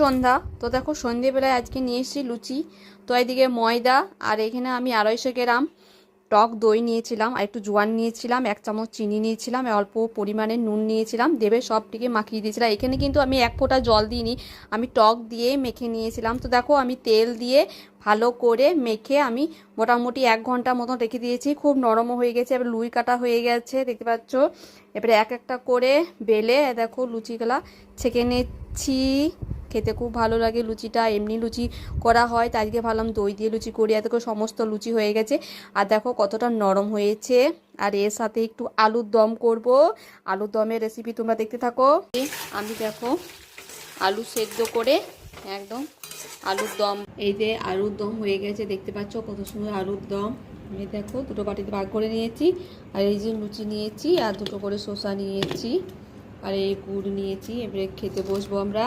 সন্ধ্যা তো দেখো সন্ধেবেলায় আজকে নিয়ে এসেছি লুচি। তো এদিকে ময়দা আর এখানে আমি 250 গ্রাম টক দই নিয়েছিলাম, আর একটু জোয়ান নিয়েছিলাম, 1 চামচ চিনি নিয়েছিলাম, অল্প পরিমাণে নুন নিয়েছিলাম, দেবে সবটিকে মাখিয়ে দিয়েছিলাম। এখানে কিন্তু আমি 1 ফোঁটা জল দিইনি, আমি টক দিয়ে মেখে নিয়েছিলাম। তো দেখো আমি তেল দিয়ে ভালো করে মেখে আমি মোটামুটি 1 ঘন্টা মতন রেখে দিয়েছি। খুব নরমও হয়ে গেছে, এবার লুই কাটা হয়ে গেছে দেখতে পাচ্ছ। এবারে এক একটা করে বেলে দেখো লুচিগুলা ছেঁকে নিচ্ছি। খেতে খুব ভালো লাগে লুচিটা, এমনি লুচি করা হয়, তাই আজকে ভাবলাম দই দিয়ে লুচি করি। এত করে সমস্ত লুচি হয়ে গেছে, আর দেখো কতটা নরম হয়েছে। আর এর সাথে একটু আলুর দম করব। আলুর দমের রেসিপি তোমরা দেখতে থাকো। আমি দেখো আলু সেদ্ধ করে একদম আলুর দম, এই যে আলুর দম হয়ে গেছে দেখতে পাচ্ছ কত সুন্দর আলুর দম। এই দেখো দুটো বাটিতে ভাগ করে নিয়েছি, আর এই যে লুচি নিয়েছি, আর দুটো করে শসা নিয়েছি, আর এই গুড় নিয়েছি। এবারে খেতে বসবো আমরা।